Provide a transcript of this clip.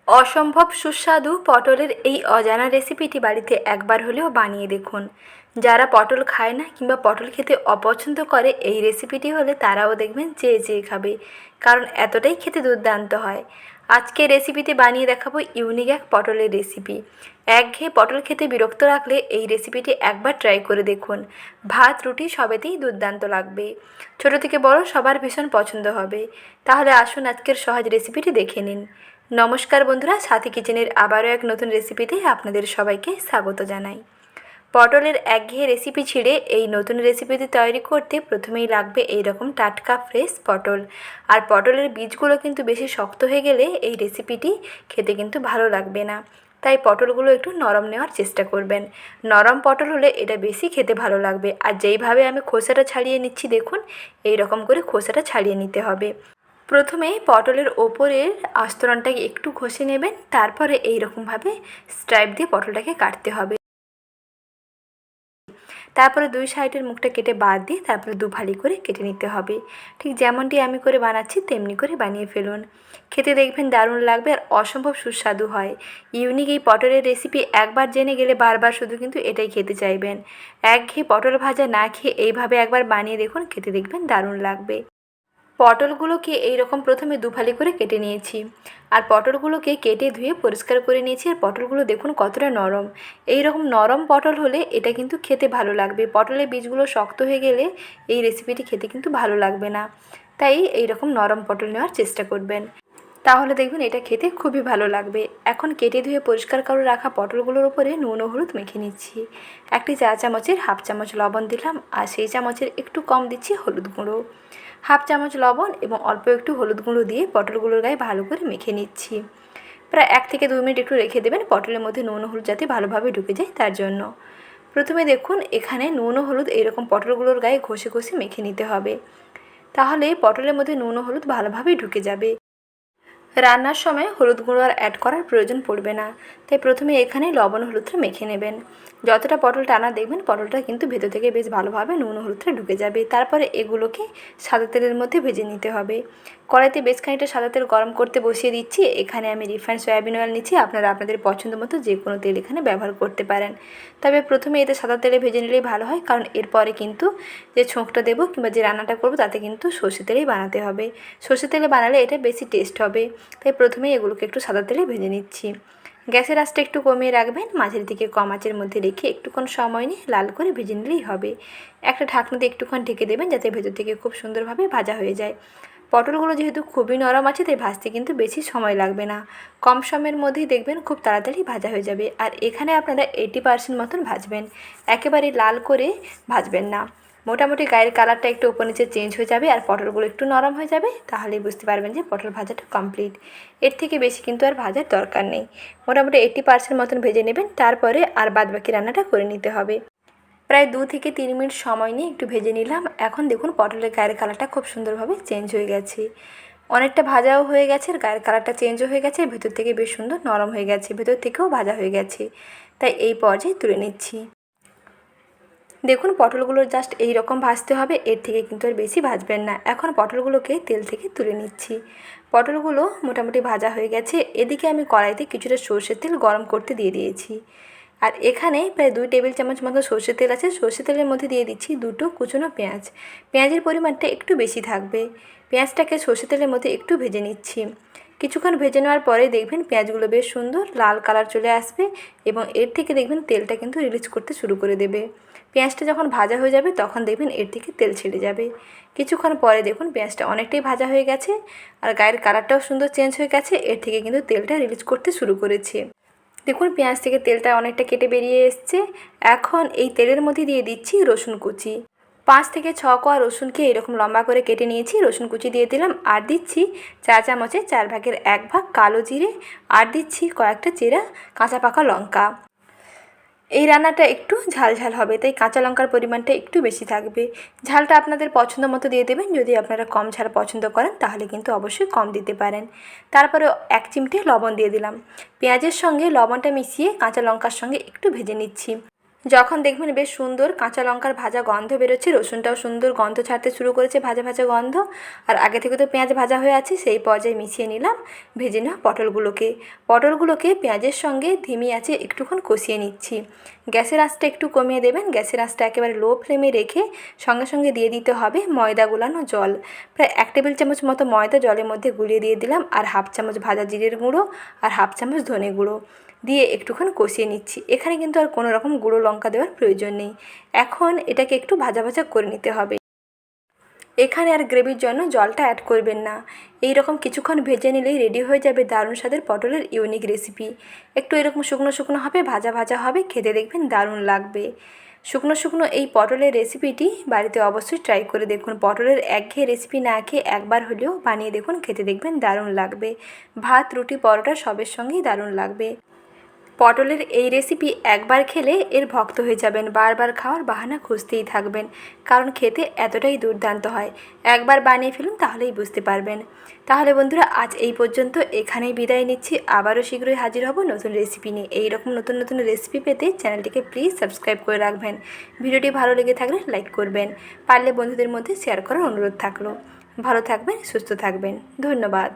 অসম্ভব সুস্বাদু পটলের এই অজানা রেসিপিটি বাড়িতে একবার হলেও বানিয়ে দেখুন। যারা পটল খায় না কিংবা পটল খেতে অপছন্দ করে, এই রেসিপিটি হলে তারাও দেখবেন চেয়ে চেয়ে খাবে, কারণ এতটাই খেতে দুর্দান্ত হয়। আজকে রেসিপিতে বানিয়ে দেখাবো ইউনিক এক পটলের রেসিপি। একঘেয়ে পটল খেতে বিরক্ত রাখলে এই রেসিপিটি একবার ট্রাই করে দেখুন। ভাত রুটি সবেতেই দুর্দান্ত লাগবে, ছোট থেকে বড় সবার ভীষণ পছন্দ হবে। তাহলে আসুন আজকের সহজ রেসিপিটি দেখে নিন। নমস্কার বন্ধুরা, সাথী কিচেনের আবারও এক নতুন রেসিপিতে আপনাদের সবাইকে স্বাগত জানাই। পটলের একঘেয়ে রেসিপি ছেড়ে এই নতুন রেসিপিটি তৈরি করতে প্রথমেই লাগবে এই রকম টাটকা ফ্রেশ পটল। আর পটলের বীজগুলো কিন্তু বেশি শক্ত হয়ে গেলে এই রেসিপিটি খেতে কিন্তু ভালো লাগবে না, তাই পটলগুলো একটু নরম নেওয়ার চেষ্টা করবেন। নরম পটল হলে এটা বেশি খেতে ভালো লাগবে। আর যেইভাবে আমি খোসাটা ছাড়িয়ে নিচ্ছি দেখুন, এই রকম করে খোসাটা ছাড়িয়ে নিতে হবে। প্রথমে পটলের ওপরের আস্তরণটাকে একটু ঘষে নেবেন, তারপরে এই রকমভাবে স্ট্রাইপ দিয়ে পটলটাকে কাটতে হবে। তারপরে দুই সাইডের মুখটা কেটে বাদ দিয়ে তারপরে দুফালি করে কেটে নিতে হবে। ঠিক যেমনটি আমি করে বানাচ্ছি তেমনি করে বানিয়ে ফেলুন। খেতে দেখবেন দারুণ লাগবে আর অসম্ভব সুস্বাদু হয়। ইউনিক এই পটলের রেসিপি একবার জেনে গেলে বারবার শুধু কিন্তু এটাই খেতে চাইবেন। একঘেয়ে পটল ভাজা না খেয়ে এইভাবে একবার বানিয়ে দেখুন, খেতে দেখবেন দারুণ লাগবে। পটলগুলোকে এইরকম প্রথমে দুফালি করে কেটে নিয়েছি। আর পটলগুলোকে কেটে ধুয়ে পরিষ্কার করে নিয়েছি। আর পটলগুলো দেখুন কতটা নরম। এই রকম নরম পটল হলে এটা কিন্তু খেতে ভালো লাগবে। পটলের বীজগুলো শক্ত হয়ে গেলে এই রেসিপিটি খেতে কিন্তু ভালো লাগবে না, তাই এই রকম নরম পটল নেওয়ার চেষ্টা করবেন, তাহলে দেখবেন এটা খেতে খুবই ভালো লাগবে। এখন কেটে ধুয়ে পরিষ্কার করে রাখা পটলগুলোর উপরে নুন ও হলুদ মেখে নিচ্ছি। একটি চা চামচের হাফ চামচ লবণ দিলাম, আর সেই চামচের একটু কম দিচ্ছি হলুদ গুঁড়ো। হাফ চামচ লবণ এবং অল্প একটু হলুদ গুঁড়ো দিয়ে পটলগুলোর গায়ে ভালো করে মেখে নিচ্ছি। প্রায় 1 থেকে 2 মিনিট একটু রেখে দেবেন, পটলের মধ্যে নুন ও হলুদ যাতে ভালোভাবে ঢুকে যায় তার জন্য। প্রথমে দেখুন এখানে নুন ও হলুদ এইরকম পটলগুলোর গায়ে ঘষে ঘষে মেখে নিতে হবে, তাহলে পটলের মধ্যে নুন ও হলুদ ভালোভাবে ঢুকে যাবে। রান্নার সময় হলুদ গুঁড়ো আর অ্যাড করার প্রয়োজন পড়বে না, তাই প্রথমে এখানে লবণ হলুদটা মেখে নেবেন। যতটা পটল টানা দেখবেন পটলটা কিন্তু ভেতর থেকে বেশ ভালোভাবে নুন হলুদটা ঢুকে যাবে। তারপরে এগুলোকে সাদা তেলের মধ্যে ভেজে নিতে হবে। কড়াইতে বেশ খানিকটা সাদা তেল গরম করতে বসিয়ে দিচ্ছি। এখানে আমি রিফাইন্ড সয়াবিন অয়েল নিচ্ছি। আপনারা আপনাদের পছন্দ মতো যে কোনো তেল এখানে ব্যবহার করতে পারেন, তবে প্রথমে এতে সাদা তেলে ভেজে নিলেই ভালো হয়, কারণ এরপরে কিন্তু যে ছোঁকটা দেবো কিংবা যে রান্নাটা করবো তাতে কিন্তু সর্ষে তেলেই বানাতে হবে। সর্ষে তেলে বানালে এটা বেশি টেস্ট হবে, তাই প্রথমেই এগুলোকে একটু সাদা তেলে ভেজে নিচ্ছি। গ্যাসের আঁচটা একটু কমিয়ে রাখবেন, মাঝের দিকে কম আঁচের মধ্যে রেখে একটুক্ষণ সময় নিয়ে লাল করে ভেজে নিলেই হবে। একটা ঢাকনা দিয়ে একটুক্ষণ ঢেকে দেবেন যাতে ভেতর থেকে খুব সুন্দরভাবে ভাজা হয়ে যায়। পটলগুলো যেহেতু খুবই নরম আছে তাই ভাজতে কিন্তু বেশি সময় লাগবে না, কম সময়ের মধ্যেই দেখবেন খুব তাড়াতাড়ি ভাজা হয়ে যাবে। আর এখানে আপনারা 80% মতন ভাজবেন, একেবারে লাল করে ভাজবেন না। মোটামুটি গায়ের কালারটা একটু উপর নিচে চেঞ্জ হয়ে যাবে আর পটলগুলো একটু নরম হয়ে যাবে, তাহলেই বুঝতে পারবেন যে পটল ভাজাটা কমপ্লিট। এর থেকে বেশি কিন্তু আর ভাজার দরকার নেই। মোটামুটি 80% মতন ভেজে নেবেন, তারপরে আর বাদবাকি রান্নাটা করে নিতে হবে। প্রায় 2 থেকে 3 মিনিট সময় নিয়ে একটু ভেজে নিলাম। এখন দেখুন পটলের গায়ের কালারটা খুব সুন্দরভাবে চেঞ্জ হয়ে গেছে, অনেকটা ভাজাও হয়ে গেছে আর গায়ের কালারটা চেঞ্জও হয়ে গেছে। ভেতর থেকে বেশ সুন্দর নরম হয়ে গেছে, ভেতর থেকেও ভাজা হয়ে গেছে, তাই এই পর্যায়ে তুলে নিচ্ছি। দেখুন পটলগুলো জাস্ট এই রকম ভাজতে হবে, এর থেকে কিন্তু আর বেশি ভাজবেন না। এখন পটলগুলোকে তেল থেকে তুলে নিচ্ছি। পটলগুলো মোটামুটি ভাজা হয়ে গেছে। এদিকে আমি কড়াইতে কিছুটা সর্ষের তেল গরম করতে দিয়ে দিয়েছি। আর এখানে প্রায় 2 টেবিল চামচ মতো সর্ষের তেল আছে। সর্ষের তেলের মধ্যে দিয়ে দিচ্ছি 2টো কুচনো পেঁয়াজ। পেঁয়াজের পরিমাণটা একটু বেশি থাকবে। পেঁয়াজটাকে সর্ষের তেলের মধ্যে একটু ভেজে নিচ্ছি। কিছুক্ষণ ভেজে নেওয়ার পরে দেখবেন পেঁয়াজগুলো বেশ সুন্দর লাল কালার চলে আসবে এবং এর থেকে দেখবেন তেলটা কিন্তু রিলিজ করতে শুরু করে দেবে। পেঁয়াজটা যখন ভাজা হয়ে যাবে তখন দেখবেন এর থেকে তেল ছেড়ে যাবে। কিছুক্ষণ পরে দেখুন পেঁয়াজটা অনেকটাই ভাজা হয়ে গেছে আর গায়ের কালারটাও সুন্দর চেঞ্জ হয়ে গেছে, এর থেকে কিন্তু তেলটা রিলিজ করতে শুরু করেছে। দেখুন পেঁয়াজ থেকে তেলটা অনেকটা কেটে বেরিয়ে এসছে। এখন এই তেলের মধ্যে দিয়ে দিচ্ছি রসুন কুচি। 5 থেকে 6 কোয়া রসুনকে এরকম লম্বা করে কেটে নিয়েছি, রসুন কুচি দিয়ে দিলাম। আর দিচ্ছি চা চামচে 4/1 ভাগ কালো জিরে, আর দিচ্ছি কয়েকটা চেরা কাঁচা পাকা লঙ্কা। এই রান্নাটা একটু ঝাল ঝাল হবে, তাই কাঁচা লঙ্কার পরিমাণটা একটু বেশি থাকবে। ঝালটা আপনাদের পছন্দ মতো দিয়ে দেবেন, যদি আপনারা কম ঝাল পছন্দ করেন তাহলে কিন্তু অবশ্যই কম দিতে পারেন। তারপরে 1 চিমটে লবণ দিয়ে দিলাম। পেঁয়াজের সঙ্গে লবণটা মিশিয়ে কাঁচা লঙ্কার সঙ্গে একটু ভেজে নিচ্ছি। যখন দেখবেন বেশ সুন্দর কাঁচা লঙ্কার ভাজা গন্ধ বেরোচ্ছে, রসুনটাও সুন্দর গন্ধ ছাড়তে শুরু করেছে, ভাজা ভাজা গন্ধ, আর আগে থেকে তো পেঁয়াজ ভাজা হয়ে আছে, সেই পর্যায়ে মিশিয়ে নিলাম ভেজে নেওয়া পটলগুলোকে পেঁয়াজের সঙ্গে ধিমি আঁচে একটুক্ষণ কষিয়ে নিচ্ছি। গ্যাসের আঁচটা একটু কমিয়ে দেবেন, গ্যাসের আঁচটা একেবারে লো ফ্লেমে রেখে সঙ্গে সঙ্গে দিয়ে দিতে হবে ময়দা গোলানো জল। প্রায় 1 টেবিল চামচ মতো ময়দা জলের মধ্যে গুলিয়ে দিয়ে দিলাম, আর 1/2 চামচ ভাজা জিরের গুঁড়ো আর 1/2 চামচ ধনে গুঁড়ো দিয়ে একটুক্ষণ কষিয়ে নিচ্ছি। এখানে কিন্তু আর কোনো রকম গুঁড়ো লঙ্কা দেওয়ার প্রয়োজন নেই। এখন এটাকে একটু ভাজা ভাজা করে নিতে হবে। এখানে আর গ্রেভির জন্য জলটা অ্যাড করবেন না। এই রকম কিছুক্ষণ ভেজে নিলেই রেডি হয়ে যাবে দারুণ স্বাদের পটলের ইউনিক রেসিপি। একটু এরকম শুকনো শুকনো হবে, ভাজা ভাজা হবে, খেতে দেখবেন দারুণ লাগবে। শুকনো শুকনো এই পটলের রেসিপিটি বাড়িতে অবশ্যই ট্রাই করে দেখুন। পটলের একঘেয়ে রেসিপি না খেয়ে একবার হলেও বানিয়ে দেখুন, খেতে দেখবেন দারুণ লাগবে। ভাত, রুটি, পরোটা সবের সঙ্গেই দারুণ লাগবে। পটলের এই রেসিপি একবার খেলে এর ভক্ত হয়ে যাবেন, বারবার খাওয়ার বাহানা খুঁজতেই থাকবেন, কারণ খেতে এতটাই দুর্দান্ত হয়। একবার বানিয়ে ফেলুন, তাহলেই বুঝতে পারবেন। তাহলে বন্ধুরা, আজ এই পর্যন্ত, এখানেই বিদায় নিচ্ছি। আবারও শীঘ্রই হাজির হব নতুন রেসিপি নিয়ে। এই রকম নতুন নতুন রেসিপি পেতে চ্যানেলটিকে প্লিজ সাবস্ক্রাইব করে রাখবেন। ভিডিওটি ভালো লেগে থাকলে লাইক করবেন, পারলে বন্ধুদের মধ্যে শেয়ার করার অনুরোধ থাকলো। ভালো থাকবেন, সুস্থ থাকবেন, ধন্যবাদ।